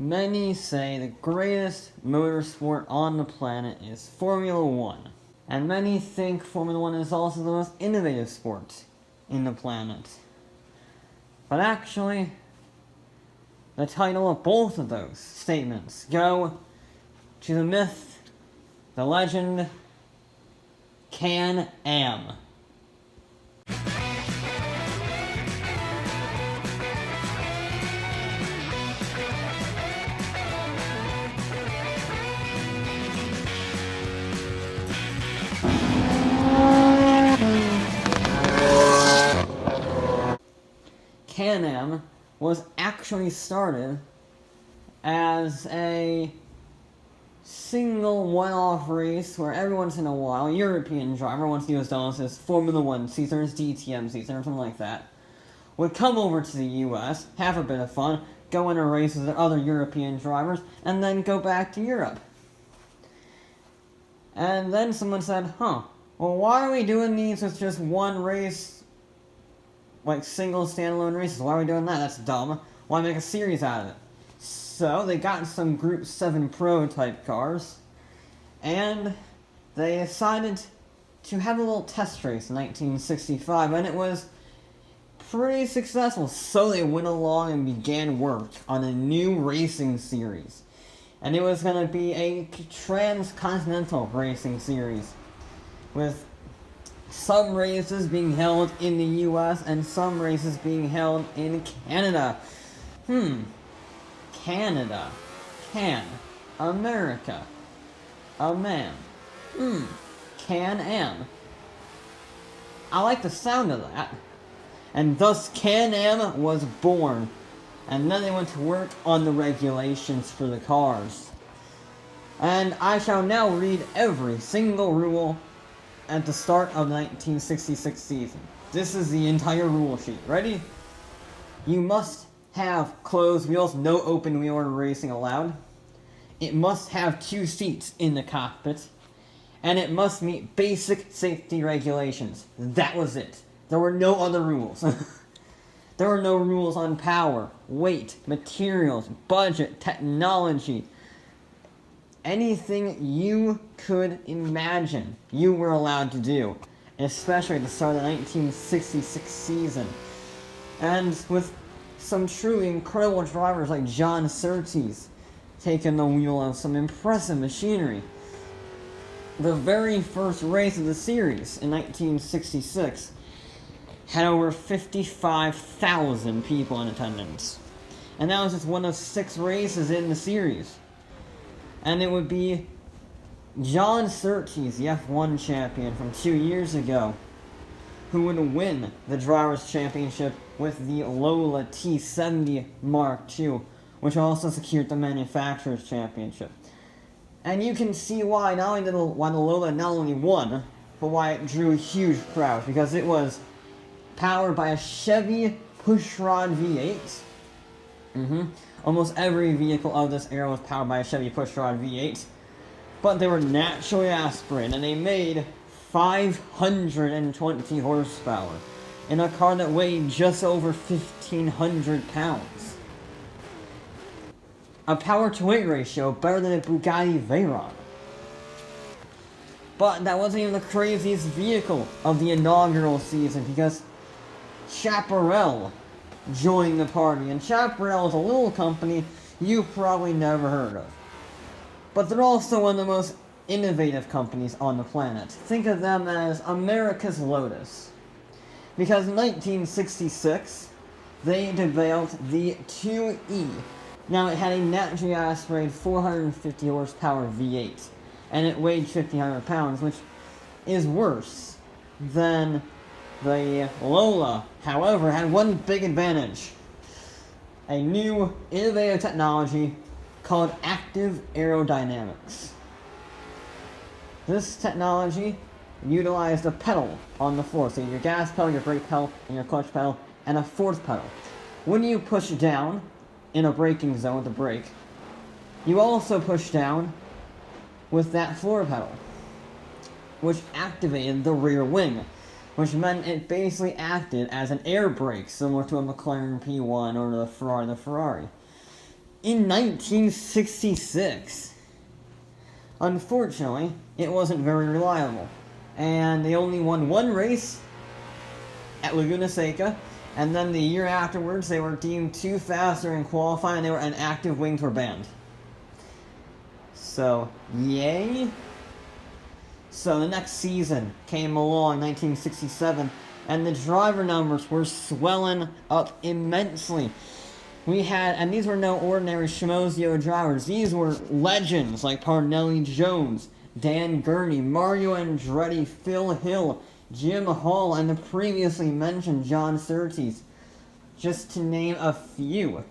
Many say the greatest motorsport on the planet is Formula One. And many think Formula One is also the most innovative sport in the planet. But actually, the title of both of those statements go to the myth, the legend, Can-Am. Can-Am was actually started as a single one-off race where every once in a while a European driver, once he was done with his Formula 1 season, his DTM season, or something like that, would come over to the US, have a bit of fun, go in a race with other European drivers, and then go back to Europe. And then someone said, well, why are we doing these with just one race? Like single standalone races. Why are we doing that? That's dumb. Why make a series out of it? So they got some Group 7 prototype cars, and they decided to have a little test race in 1965, and it was pretty successful. So they went along and began work on a new racing series. And it was going to be a transcontinental racing series, with some races being held in the US and some races being held in Canada. Canada. America. A man. Can-Am. I like the sound of that. And thus Can-Am was born. And then they went to work on the regulations for the cars. And I shall now read every single rule at the start of the 1966 season. This is the entire rule sheet. Ready? You must have closed wheels, no open wheel or racing allowed. It must have 2 seats in the cockpit. And it must meet basic safety regulations. That was it. There were no other rules. There were no rules on power, weight, materials, budget, technology. Anything you could imagine, you were allowed to do, especially at the start of the 1966 season. And with some truly incredible drivers like John Surtees taking the wheel of some impressive machinery. The very first race of the series in 1966 had over 55,000 people in attendance. And that was just one of 6 races in the series. And it would be John Surtees, the F1 champion from 2 years ago, who would win the Drivers' Championship with the Lola T70 Mark II, which also secured the Manufacturers' Championship. And you can see why the Lola not only won, but why it drew huge crowds, because it was powered by a Chevy pushrod V8. Almost every vehicle of this era was powered by a Chevy pushrod V8. But they were naturally aspirated, and they made 520 horsepower in a car that weighed just over 1,500 pounds. A power-to-weight ratio better than a Bugatti Veyron. But that wasn't even the craziest vehicle of the inaugural season, because Chaparral joined the party, and Chaparral is a little company you probably never heard of. But they're also one of the most innovative companies on the planet. Think of them as America's Lotus. Because in 1966, they developed the 2E. Now, it had a naturally aspirated 450 horsepower V8, and it weighed 1,500 pounds, which is worse than the Lola. However, had one big advantage: a new innovative technology called active aerodynamics. This technology utilized a pedal on the floor, so your gas pedal, your brake pedal, and your clutch pedal, and a 4th pedal. When you push down in a braking zone with the brake, you also push down with that floor pedal, which activated the rear wing, which meant it basically acted as an air brake, similar to a McLaren P1 or the Ferrari. in 1966. Unfortunately, it wasn't very reliable, and they only won one race at Laguna Seca, and then the year afterwards they were deemed too fast during qualifying and active wings were banned. So, yay. So the next season came along, 1967, and the driver numbers were swelling up immensely. We had, and these were no ordinary schmozio drivers. These were legends like Parnelli Jones, Dan Gurney, Mario Andretti, Phil Hill, Jim Hall, and the previously mentioned John Surtees, just to name a few.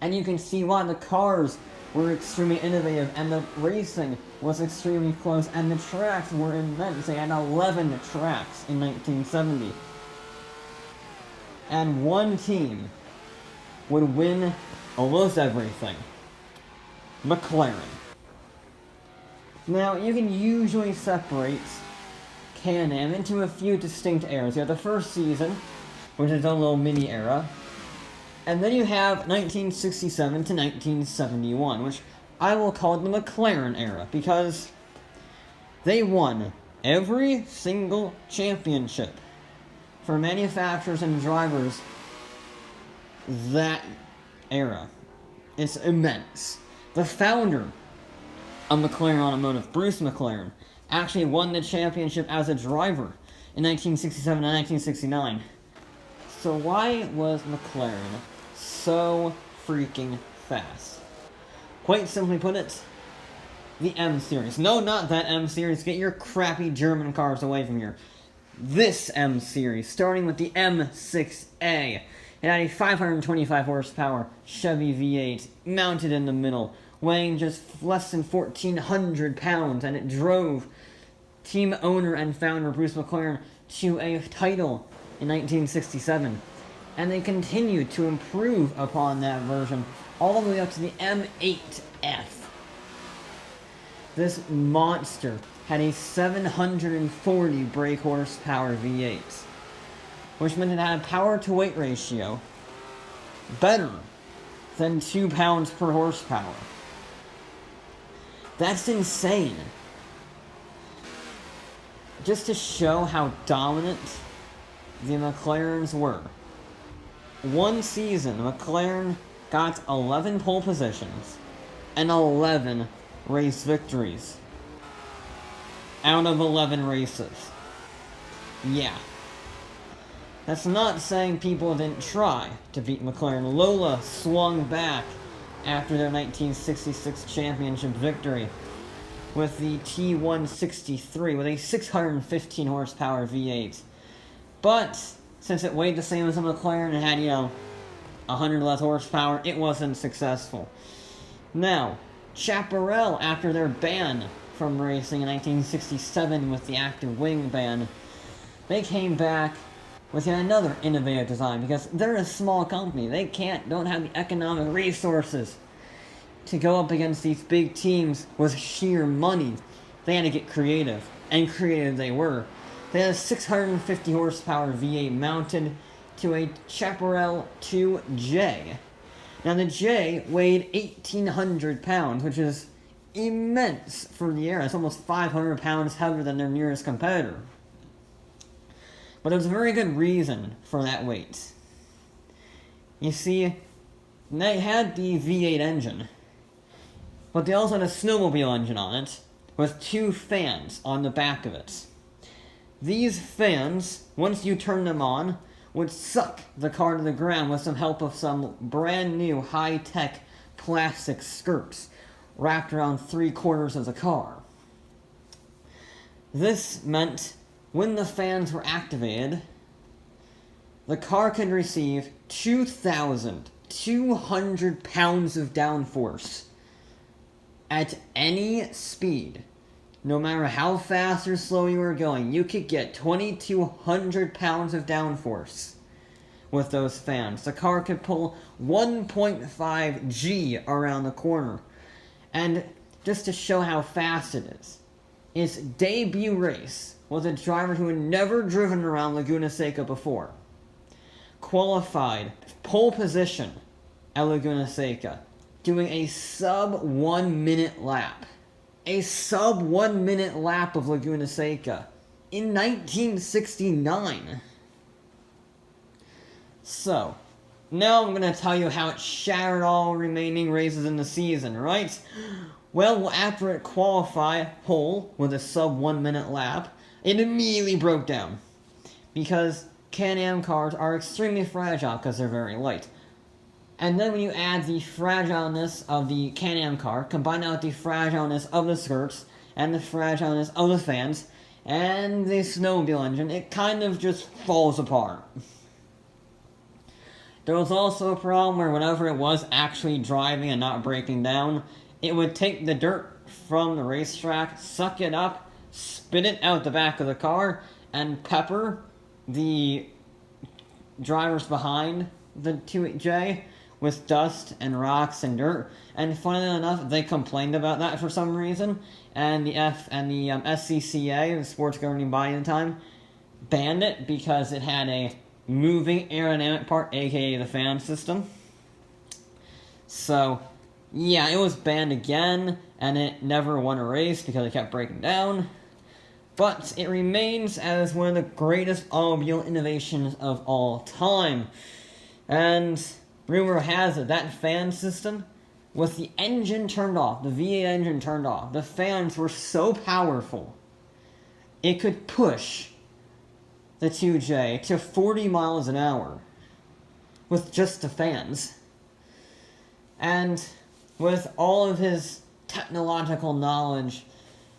And you can see why the cars were extremely innovative, and the racing was extremely close, and the tracks were immense. They had 11 tracks in 1970. And one team would win almost everything. McLaren. Now, you can usually separate Can-Am into a few distinct eras. You have the first season, which is a little mini era, and then you have 1967 to 1971, which I will call the McLaren era, because they won every single championship for manufacturers and drivers that era. It's immense. The founder of McLaren Automotive, Bruce McLaren, actually won the championship as a driver in 1967 and 1969. So why was McLaren so freaking fast? Quite simply put it, the M Series. No, not that M Series. Get your crappy German cars away from here. This M Series, starting with the M6A. It had a 525 horsepower Chevy V8 mounted in the middle, weighing just less than 1,400 pounds, and it drove team owner and founder Bruce McLaren to a title in 1967. And they continued to improve upon that version all the way up to the M8F. This monster had a 740 brake horsepower V8, which meant it had a power-to-weight ratio better than 2 pounds per horsepower. That's insane. Just to show how dominant the McLarens were. One season, McLaren got 11 pole positions and 11 race victories out of 11 races. Yeah. That's not saying people didn't try to beat McLaren. Lola swung back after their 1966 championship victory with the T163 with a 615 horsepower V8. But since it weighed the same as a McLaren and had, 100 less horsepower, it wasn't successful. Now, Chaparral, after their ban from racing in 1967 with the active wing ban, they came back with yet another innovative design, because they're a small company. They don't have the economic resources to go up against these big teams with sheer money. They had to get creative, and creative they were. They had a 650 horsepower V8 mounted to a Chaparral 2J. Now the J weighed 1,800 pounds, which is immense for the era. It's almost 500 pounds heavier than their nearest competitor. But there's a very good reason for that weight. You see, they had the V8 engine, but they also had a snowmobile engine on it, with 2 fans on the back of it. These fans, once you turn them on, would suck the car to the ground with some help of some brand new high-tech plastic skirts wrapped around 3/4 of the car. This meant when the fans were activated, the car could receive 2,200 pounds of downforce at any speed. No matter how fast or slow you were going, you could get 2,200 pounds of downforce with those fans. The car could pull 1.5 G around the corner. And just to show how fast it is, its debut race was a driver who had never driven around Laguna Seca before. Qualified pole position at Laguna Seca doing a sub 1 minute lap. A sub 1 minute lap of Laguna Seca in 1969. So, now I'm going to tell you how it shattered all remaining races in the season, right? Well, after it qualified whole with a sub 1 minute lap, it immediately broke down. Because Can-Am cars are extremely fragile because they're very light. And then when you add the fragileness of the Can-Am car, combine that with the fragileness of the skirts, and the fragileness of the fans, and the snowmobile engine, it kind of just falls apart. There was also a problem where whenever it was actually driving and not breaking down, it would take the dirt from the racetrack, suck it up, spit it out the back of the car, and pepper the drivers behind the 2J with dust and rocks and dirt. And funnily enough, they complained about that for some reason, and the SCCA, the sports governing body at the time, banned it because it had a moving aerodynamic part, aka the fan system. So, yeah, it was banned again, and it never won a race because it kept breaking down. But it remains as one of the greatest automobile innovations of all time. And rumor has it that fan system, with the engine turned off, the V8 engine turned off, the fans were so powerful, it could push the 2J to 40 miles an hour with just the fans. And with all of his technological knowledge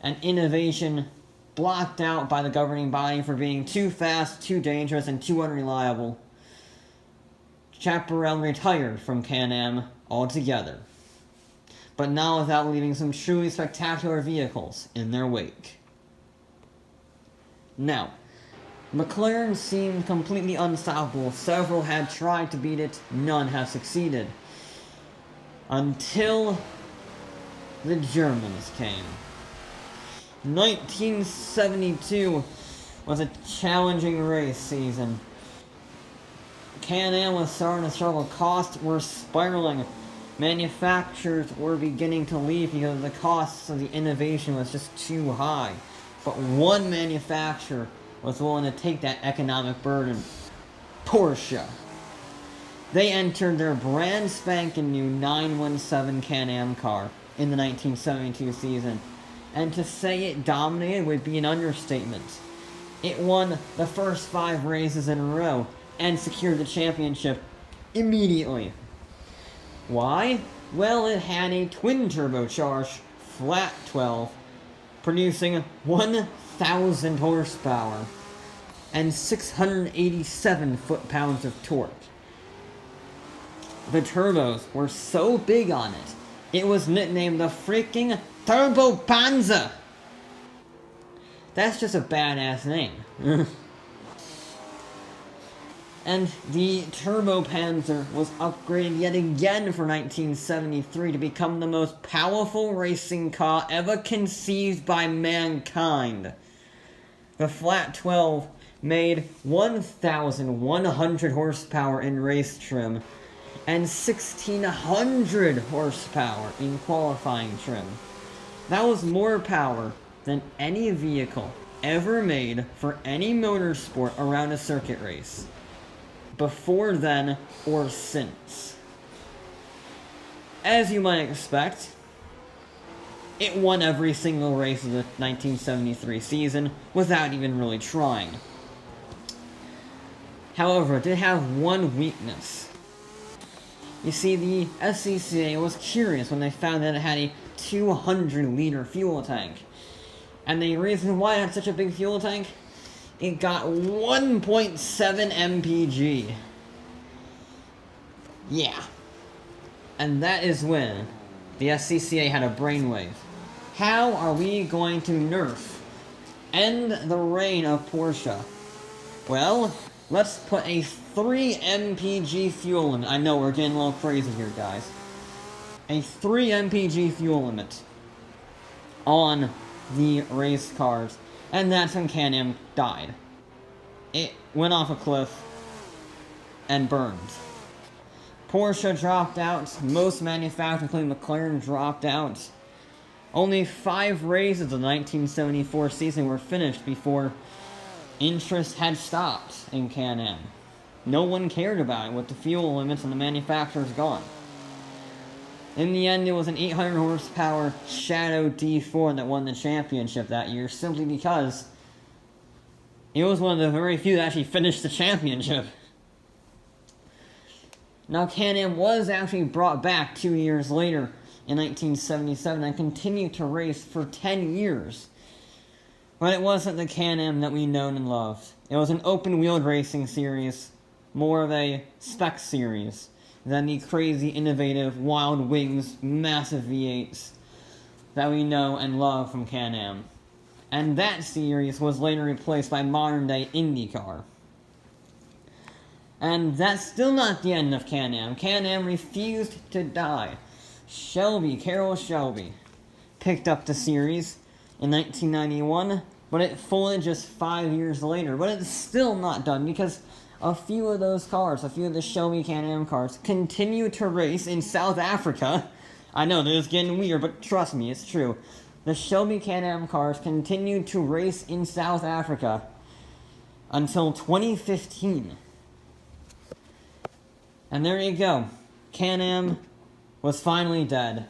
and innovation blocked out by the governing body for being too fast, too dangerous, and too unreliable, Chaparral retired from Can-Am altogether, but now without leaving some truly spectacular vehicles in their wake. Now, McLaren seemed completely unstoppable. Several had tried to beat it, none have succeeded. Until the Germans came. 1972 was a challenging race season. Can-Am was starting to struggle. Costs were spiraling. Manufacturers were beginning to leave because the costs of the innovation was just too high. But one manufacturer was willing to take that economic burden. Porsche. They entered their brand spanking new 917 Can-Am car in the 1972 season. And to say it dominated would be an understatement. It won the first 5 races in a row and secured the championship immediately. Why? Well, it had a twin-turbocharged flat 12, producing 1,000 horsepower and 687 foot-pounds of torque. The turbos were so big on it, it was nicknamed the freaking Turbo Panzer. That's just a badass name. And the Turbo Panzer was upgraded yet again for 1973 to become the most powerful racing car ever conceived by mankind. The Flat 12 made 1,100 horsepower in race trim and 1,600 horsepower in qualifying trim. That was more power than any vehicle ever made for any motorsport around a circuit race, before then or since. As you might expect, it won every single race of the 1973 season without even really trying. However, it did have one weakness. You see, the SCCA was curious when they found that it had a 200-liter fuel tank. And the reason why it had such a big fuel tank? It got 1.7 mpg. Yeah. And that is when the SCCA had a brainwave. How are we going to end the reign of Porsche? Well, let's put a 3 mpg fuel limit. I know we're getting a little crazy here, guys. A 3 mpg fuel limit on the race cars. And that's when Can-Am died. It went off a cliff and burned. Porsche dropped out. Most manufacturers, including McLaren, dropped out. Only 5 races of the 1974 season were finished before interest had stopped in Can-Am. No one cared about it with the fuel limits and the manufacturers gone. In the end, it was an 800 horsepower Shadow D4 that won the championship that year, simply because it was one of the very few that actually finished the championship. Now, Can-Am was actually brought back 2 years later in 1977 and continued to race for 10 years. But it wasn't the Can-Am that we known and loved. It was an open-wheeled racing series, more of a spec series than the crazy, innovative, Wild Wings, massive V8s that we know and love from Can-Am. And that series was later replaced by modern-day IndyCar. And that's still not the end of Can-Am. Can-Am refused to die. Carroll Shelby, picked up the series in 1991, but it folded just 5 years later. But it's still not done, because a few of those cars, a few of the Shelby Can-Am cars, continue to race in South Africa. I know, this is getting weird, but trust me, it's true. The Shelby Can-Am cars continue to race in South Africa until 2015. And there you go. Can-Am was finally dead.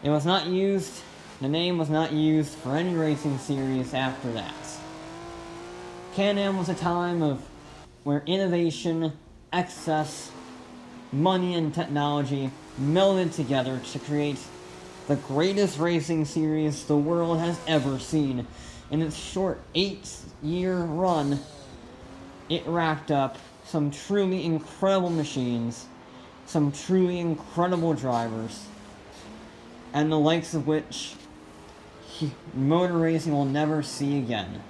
It was not used, the name was not used for any racing series after that. Can-Am was a time of where innovation, excess, money, and technology melded together to create the greatest racing series the world has ever seen. In its short 8-year run, it racked up some truly incredible machines, some truly incredible drivers, and the likes of which motor racing will never see again.